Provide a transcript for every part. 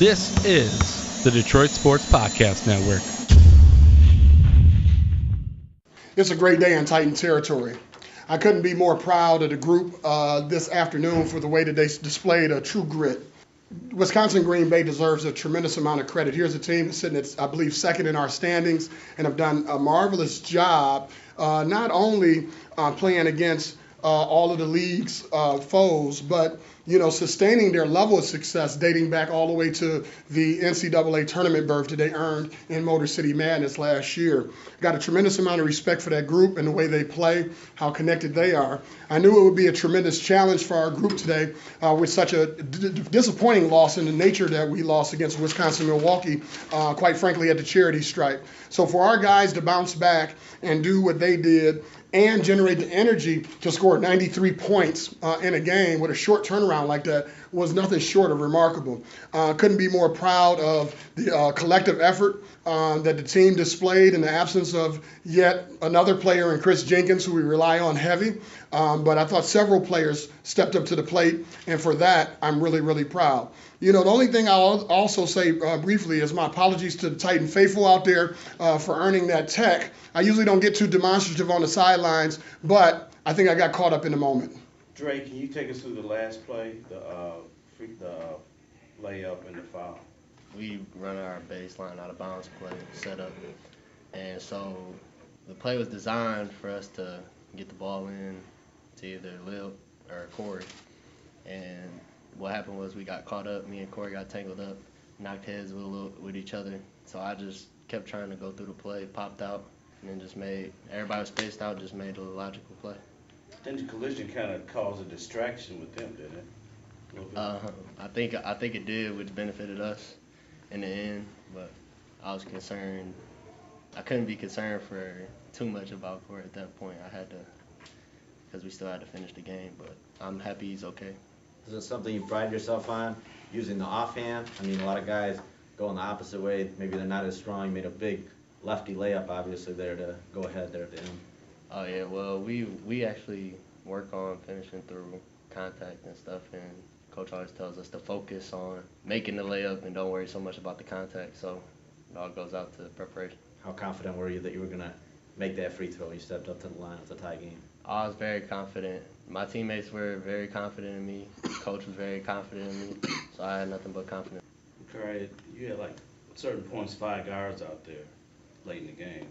This is the Detroit Sports Podcast Network. It's a great day in Titan territory. I couldn't be more proud of the group this afternoon for the way that they displayed a true grit. Wisconsin Green Bay deserves a tremendous amount of credit. Here's a team that's sitting at, I believe, second in our standings and have done a marvelous job not only playing against all of the league's foes, but sustaining their level of success dating back all the way to the NCAA tournament berth that they earned in Motor City Madness last year. Got a tremendous amount of respect for that group and the way they play, how connected they are. I knew it would be a tremendous challenge for our group today with such a disappointing loss in the nature that we lost against Wisconsin-Milwaukee, quite frankly, at the charity stripe. So for our guys to bounce back and do what they did and generate the energy to score 93 points in a game with a short turnaround like that was nothing short of remarkable. Couldn't be more proud of the collective effort that the team displayed in the absence of yet another player in Chris Jenkins, who we rely on heavy. But I thought several players stepped up to the plate, and for that, I'm really, really proud. The only thing I'll also say briefly is my apologies to the Titan faithful out there for earning that tech. I usually don't get too demonstrative on the sidelines, but I think I got caught up in the moment. Dre, can you take us through the last play, the layup and the foul? We run our baseline out of bounds play setup, and so the play was designed for us to get the ball in to either Lil or Corey, and what happened was we got caught up. Me and Corey got tangled up, knocked heads with each other. So I just kept trying to go through the play, popped out, and then just made everybody was spaced out. Just made a logical play. Then the collision kind of caused a distraction with them, didn't it? A little bit. I think it did, which benefited us in the end. But I was concerned. I couldn't be concerned for too much about Corey at that point. I had to, because we still had to finish the game. But I'm happy he's okay. Is it something you pride yourself on, using the offhand? I mean, a lot of guys go in the opposite way. Maybe they're not as strong. You made a big lefty layup, obviously, there to go ahead there at the end. Oh, yeah. Well, we actually work on finishing through contact and stuff, and Coach always tells us to focus on making the layup and don't worry so much about the contact. So it all goes out to preparation. How confident were you that you were going to make that free throw? You stepped up to the line. It was a tie game. I was very confident. My teammates were very confident in me. Coach was very confident in me. So I had nothing but confidence. Okay, you had like certain points, 5 guards out there late in the game.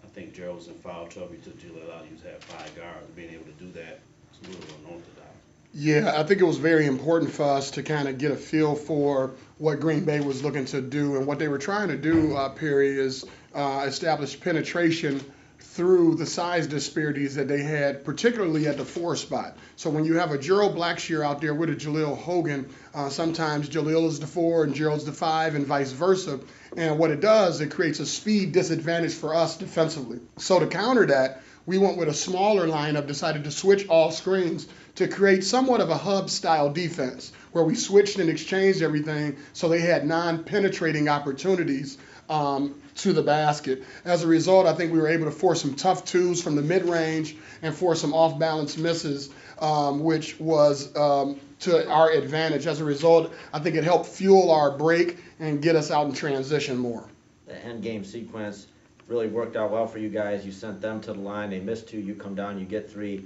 I think Gerald was in foul trouble. He took Jaleel out. He was had 5 guards. Being able to do that, it's a little unorthodox. Yeah, I think it was very important for us to kind of get a feel for what Green Bay was looking to do. And what they were trying to do, Perry, is establish penetration through the size disparities that they had, particularly at the 4 spot. So when you have a Gerald Blackshear out there with a Jaleel Hogan, sometimes Jaleel is the 4 and Gerald's the 5 and vice versa. And what it does, it creates a speed disadvantage for us defensively. So to counter that, we went with a smaller lineup, decided to switch all screens to create somewhat of a hub-style defense where we switched and exchanged everything so they had non-penetrating opportunities to the basket. As a result, I think we were able to force some tough twos from the mid-range and force some off-balance misses, which was to our advantage. As a result, I think it helped fuel our break and get us out in transition more. The end game sequence really worked out well for you guys. You sent them to the line. They missed 2. You come down, you get 3.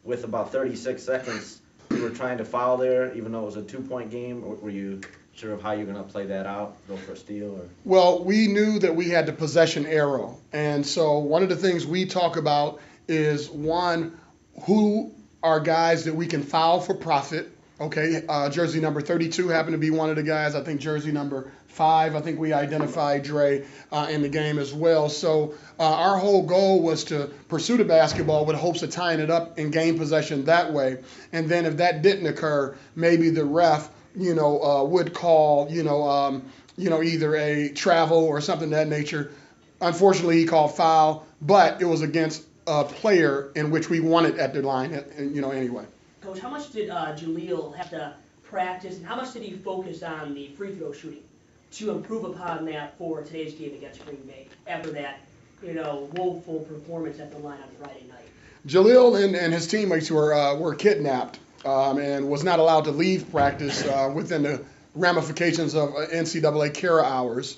With about 36 seconds, you were trying to foul there, even though it was a 2-point game. Or were you sure of how you're going to play that out, go for a steal? Or? Well, we knew that we had the possession arrow. And so one of the things we talk about is, one, who are guys that we can foul for profit. Okay, jersey number 32 happened to be one of the guys. I think jersey number 5, I think we identified Dre in the game as well. So our whole goal was to pursue the basketball with hopes of tying it up and gain possession that way. And then if that didn't occur, maybe the ref, would call, either a travel or something of that nature. Unfortunately, he called foul, but it was against a player in which we wanted at the line, anyway. Coach, how much did Jaleel have to practice, and how much did he focus on the free throw shooting to improve upon that for today's game against Green Bay after that, woeful performance at the line on Friday night? Jaleel and his teammates were kidnapped and was not allowed to leave practice within the ramifications of NCAA Kara hours,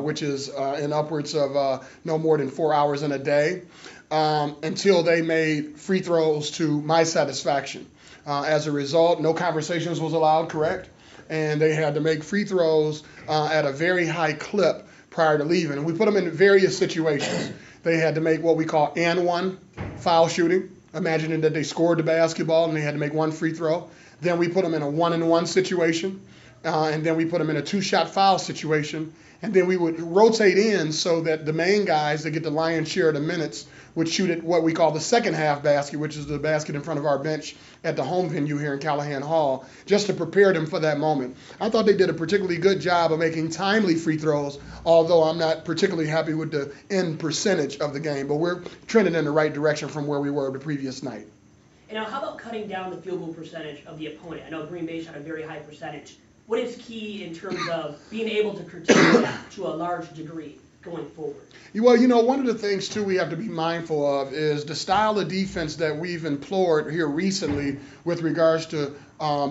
which is in upwards of no more than 4 hours in a day, until they made free throws to my satisfaction. As a result, no conversations was allowed, correct? And they had to make free throws at a very high clip prior to leaving. And we put them in various situations. They had to make what we call and one foul shooting, imagining that they scored the basketball and they had to make one free throw. Then we put them in a 1-and-1 situation, and then we put them in a 2-shot foul situation. And then we would rotate in so that the main guys that get the lion's share of the minutes would shoot at what we call the second half basket, which is the basket in front of our bench at the home venue here in Callahan Hall, just to prepare them for that moment. I thought they did a particularly good job of making timely free throws, although I'm not particularly happy with the end percentage of the game, but we're trending in the right direction from where we were the previous night. And now how about cutting down the field goal percentage of the opponent? I know Green Bay shot a very high percentage. What is key in terms of being able to curtail that to a large degree going forward? Well, one of the things, too, we have to be mindful of is the style of defense that we've employed here recently with regards to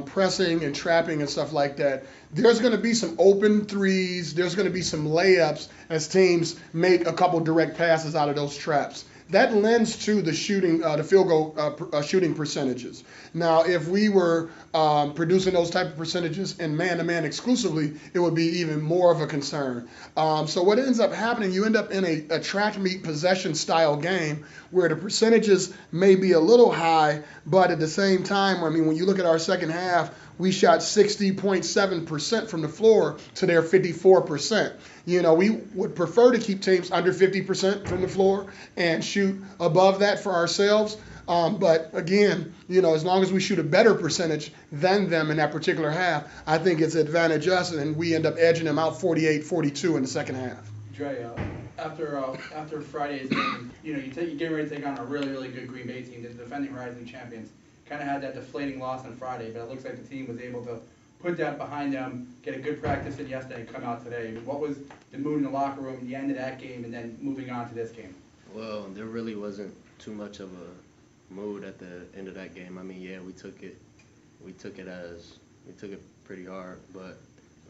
pressing and trapping and stuff like that. There's going to be some open threes. There's going to be some layups as teams make a couple direct passes out of those traps. That lends to the shooting, the field goal shooting percentages. Now, if we were producing those type of percentages in man-to-man exclusively, it would be even more of a concern. So what ends up happening, you end up in a track meet possession style game where the percentages may be a little high, but at the same time, when you look at our second half, we shot 60.7% from the floor to their 54%. We would prefer to keep teams under 50% from the floor and shoot above that for ourselves. But again, as long as we shoot a better percentage than them in that particular half, I think it's advantage us, and we end up edging them out 48-42 in the second half. Dre, after Friday's game, you get ready to take on a really, really good Green Bay team, the defending Rising champions. Kind of had that deflating loss on Friday, but it looks like the team was able to put that behind them, get a good practice in yesterday, and come out today. What was the mood in the locker room at the end of that game, and then moving on to this game? Well, there really wasn't too much of a mood at the end of that game. Yeah, we took it pretty hard, but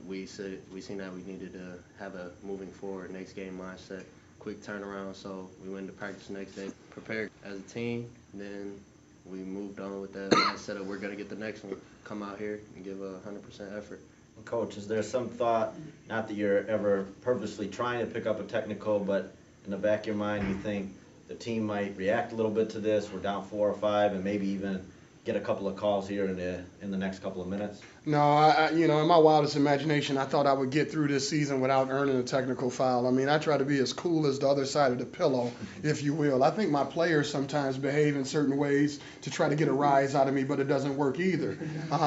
we seen that we needed to have a moving forward next game mindset, quick turnaround. So we went to practice the next day, prepared as a team, then we moved on with that mindset of we're going to get the next one, come out here and give 100% effort. Coach, is there some thought, not that you're ever purposely trying to pick up a technical, but in the back of your mind you think the team might react a little bit to this, we're down 4 or 5, and maybe even get a couple of calls here in the next couple of minutes? No, in my wildest imagination, I thought I would get through this season without earning a technical foul. I try to be as cool as the other side of the pillow, if you will. I think my players sometimes behave in certain ways to try to get a rise out of me, but it doesn't work either.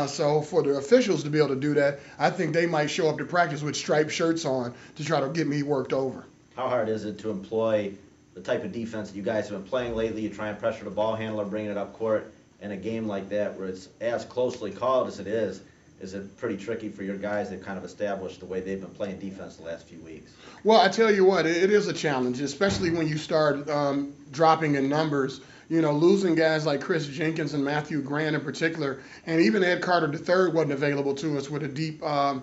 So for the officials to be able to do that, I think they might show up to practice with striped shirts on to try to get me worked over. How hard is it to employ the type of defense that you guys have been playing lately? You try and pressure the ball handler, bring it up court. In a game like that where it's as closely called as it is it pretty tricky for your guys that kind of established the way they've been playing defense the last few weeks? Well, I tell you what, it is a challenge, especially when you start dropping in numbers. Losing guys like Chris Jenkins and Matthew Grant in particular, and even Ed Carter III wasn't available to us with a deep, a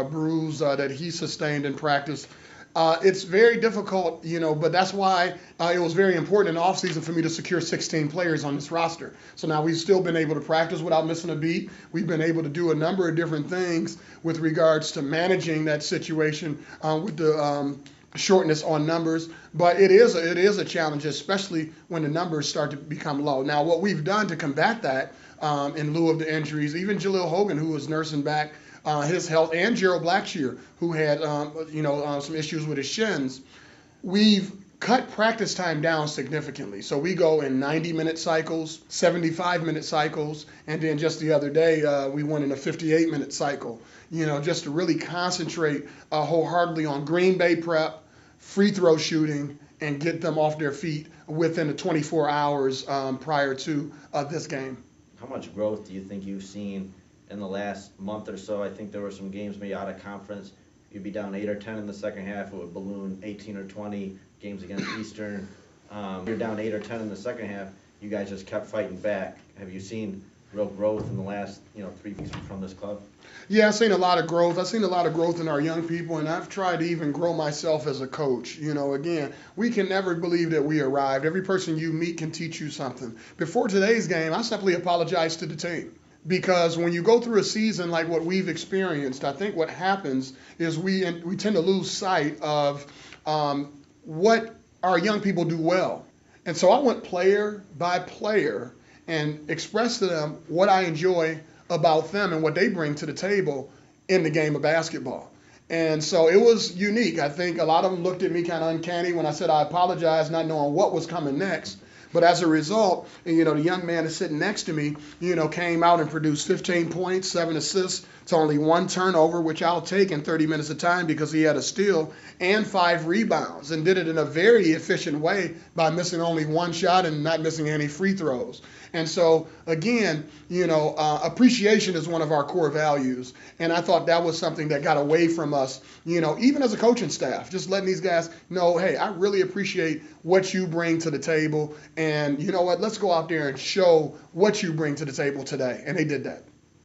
bruise that he sustained in practice. It's very difficult, but that's why it was very important in the offseason for me to secure 16 players on this roster. So now we've still been able to practice without missing a beat. We've been able to do a number of different things with regards to managing that situation with the shortness on numbers. But it is a challenge, especially when the numbers start to become low. Now, what we've done to combat that in lieu of the injuries, even Jaleel Hogan, who was nursing back his health, and Gerald Blackshear, who had some issues with his shins, we've cut practice time down significantly. So we go in 90-minute cycles, 75-minute cycles, and then just the other day we went in a 58-minute cycle, just to really concentrate wholeheartedly on Green Bay prep, free throw shooting, and get them off their feet within the 24 hours prior to this game. How much growth do you think you've seen in the last month or so? I think there were some games maybe out of conference. You'd be down 8 or 10 in the second half. It would balloon 18 or 20 games against Eastern. You're down 8 or 10 in the second half. You guys just kept fighting back. Have you seen real growth in the last 3 weeks from this club? Yeah, I've seen a lot of growth. I've seen a lot of growth in our young people, and I've tried to even grow myself as a coach. Again, we can never believe that we arrived. Every person you meet can teach you something. Before today's game, I simply apologized to the team. Because when you go through a season like what we've experienced, I think what happens is we tend to lose sight of what our young people do well. And so I went player by player and expressed to them what I enjoy about them and what they bring to the table in the game of basketball. And so it was unique. I think a lot of them looked at me kind of uncanny when I said I apologized, not knowing what was coming next. But as a result, the young man that's sitting next to me, came out and produced 15 points, 7 assists to only 1 turnover, which I'll take in 30 minutes of time because he had a steal, and 5 rebounds, and did it in a very efficient way by missing only 1 shot and not missing any free throws. And so, again, appreciation is one of our core values. And I thought that was something that got away from us, even as a coaching staff, just letting these guys know, hey, I really appreciate what you bring to the table. And you know what, let's go out there and show what you bring to the table today. And they did that.